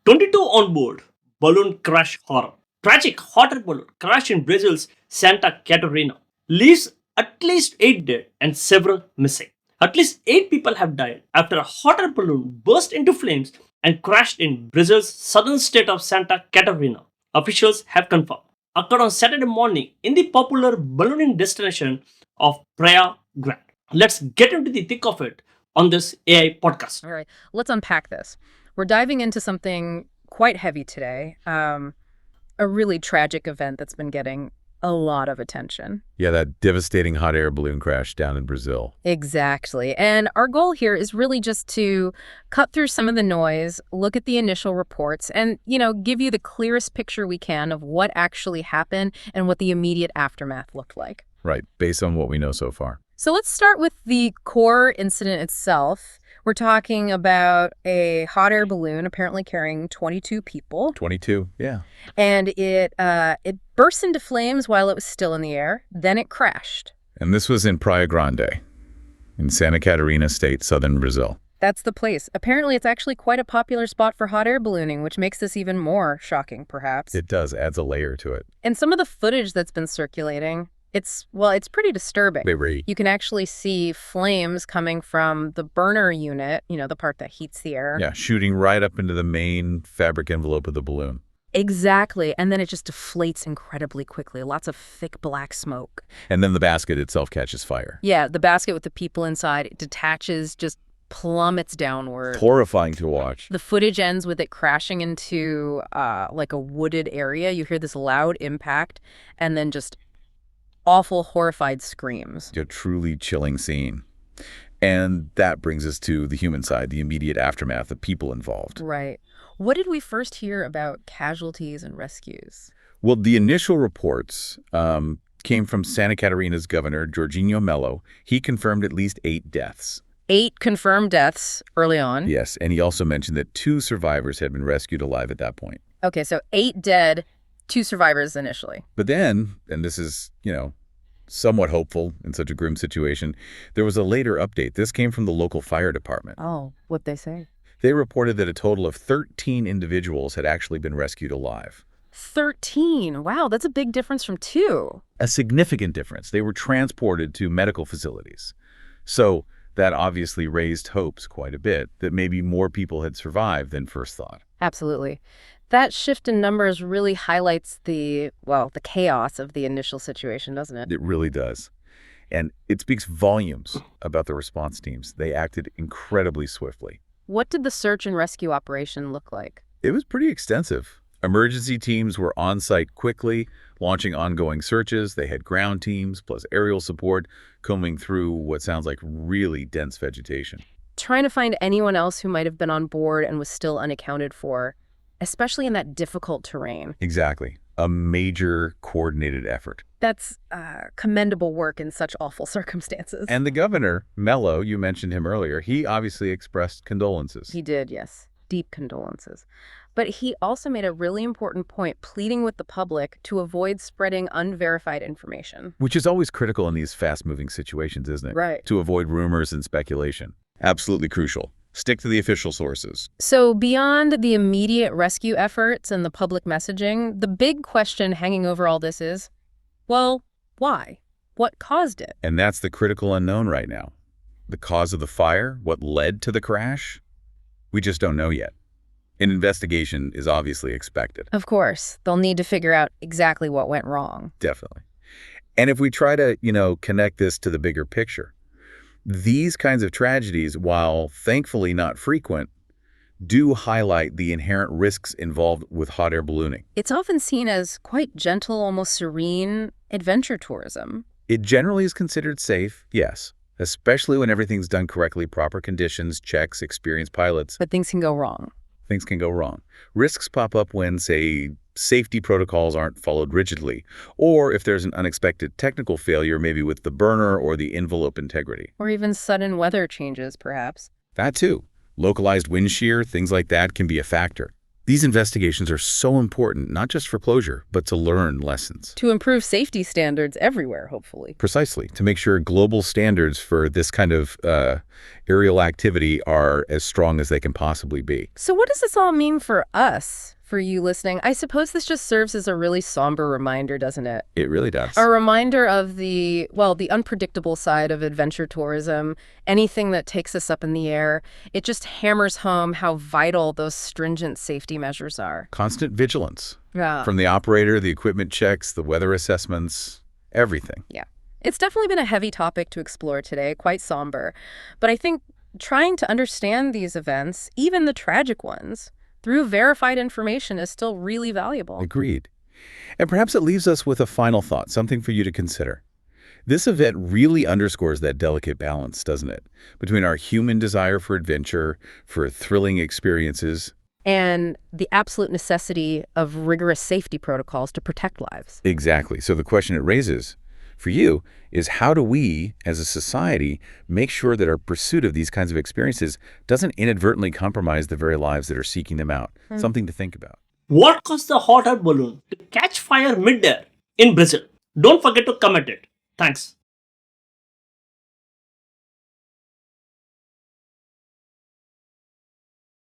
22 on board. Balloon crash horror. Tragic hot air balloon crash in Brazil's Santa Catarina leaves at least 8 dead and several missing. At least 8 people have died after a hot air balloon burst into flames and crashed in Brazil's southern state of Santa Catarina. Officials have confirmed. Occurred on Saturday morning in the popular ballooning destination of Praia Grande. Let's get into the thick of it on this AI podcast. All right, let's unpack this. We're diving into something quite heavy today, a really tragic event that's been getting a lot of attention. Yeah, that devastating hot air balloon crash down in Brazil. Exactly. And our goal here is really just to cut through some of the noise, look at the initial reports, and, give you the clearest picture we can of what actually happened and what the immediate aftermath looked like. Right, based on what we know so far. So let's start with the core incident itself. We're talking about a hot air balloon apparently carrying 22 people. 22, yeah. And it burst into flames while it was still in the air. Then it crashed. And this was in Praia Grande, in Santa Catarina state, southern Brazil. That's the place. Apparently, it's actually quite a popular spot for hot air ballooning, which makes this even more shocking, perhaps. It does, adds a layer to it. And some of the footage that's been circulating, it's pretty disturbing. You can actually see flames coming from the burner unit, the part that heats the air. Yeah, shooting right up into the main fabric envelope of the balloon. Exactly. And then it just deflates incredibly quickly. Lots of thick black smoke. And then the basket itself catches fire. Yeah, the basket with the people inside, it detaches, just plummets downward. Horrifying to watch. The footage ends with it crashing into like a wooded area. You hear this loud impact and then just awful, horrified screams. A truly chilling scene. And that brings us to the human side, the immediate aftermath, the people involved. Right. What did we first hear about casualties and rescues? Well, the initial reports came from Santa Catarina's governor, Jorginho Melo. He confirmed at least 8 deaths. 8 confirmed deaths early on. Yes, and he also mentioned that 2 survivors had been rescued alive at that point. Okay, so 8 dead, 2 survivors initially. But then, and this is, somewhat hopeful in such a grim situation, there was a later update. This came from the local fire department. Oh, what'd they say? They reported that a total of 13 individuals had actually been rescued alive. 13? Wow, that's a big difference from 2. A significant difference. They were transported to medical facilities. So that obviously raised hopes quite a bit that maybe more people had survived than first thought. Absolutely. That shift in numbers really highlights the chaos of the initial situation, doesn't it? It really does. And it speaks volumes about the response teams. They acted incredibly swiftly. What did the search and rescue operation look like? It was pretty extensive. Emergency teams were on site quickly, launching ongoing searches. They had ground teams plus aerial support combing through what sounds like really dense vegetation. Trying to find anyone else who might have been on board and was still unaccounted for, especially in that difficult terrain. Exactly. A major coordinated effort. That's commendable work in such awful circumstances. And the governor, Melo, you mentioned him earlier, he obviously expressed condolences. He did, yes. Deep condolences. But he also made a really important point, pleading with the public to avoid spreading unverified information. Which is always critical in these fast-moving situations, isn't it? Right. To avoid rumors and speculation. Absolutely crucial. Stick to the official sources. So beyond the immediate rescue efforts and the public messaging, the big question hanging over all this is, well, why? What caused it? And that's the critical unknown right now. The cause of the fire, what led to the crash, we just don't know yet. An investigation is obviously expected. Of course. They'll need to figure out exactly what went wrong. Definitely. And if we try to, connect this to the bigger picture, these kinds of tragedies, while thankfully not frequent, do highlight the inherent risks involved with hot air ballooning. It's often seen as quite gentle, almost serene adventure tourism. It generally is considered safe, yes, especially when everything's done correctly, proper conditions, checks, experienced pilots. But things can go wrong. Things can go wrong. Risks pop up when, say, safety protocols aren't followed rigidly, or if there's an unexpected technical failure, maybe with the burner or the envelope integrity. Or even sudden weather changes, perhaps. That too. Localized wind shear, things like that can be a factor. These investigations are so important, not just for closure, but to learn lessons. To improve safety standards everywhere, hopefully. Precisely, to make sure global standards for this kind of aerial activity are as strong as they can possibly be. So what does this all mean for us, for you listening? I suppose this just serves as a really somber reminder, doesn't it? It really does. A reminder of the unpredictable side of adventure tourism, anything that takes us up in the air. It just hammers home how vital those stringent safety measures are. Constant vigilance. Yeah. From the operator, the equipment checks, the weather assessments, everything. Yeah. It's definitely been a heavy topic to explore today, quite somber. But I think trying to understand these events, even the tragic ones, through verified information is still really valuable. Agreed. And perhaps it leaves us with a final thought, something for you to consider. This event really underscores that delicate balance, doesn't it? Between our human desire for adventure, for thrilling experiences. And the absolute necessity of rigorous safety protocols to protect lives. Exactly. So the question it raises for you is, how do we, as a society, make sure that our pursuit of these kinds of experiences doesn't inadvertently compromise the very lives that are seeking them out? Something to think about. What caused the hot air balloon to catch fire mid-air in Brazil? Don't forget to comment it. Thanks.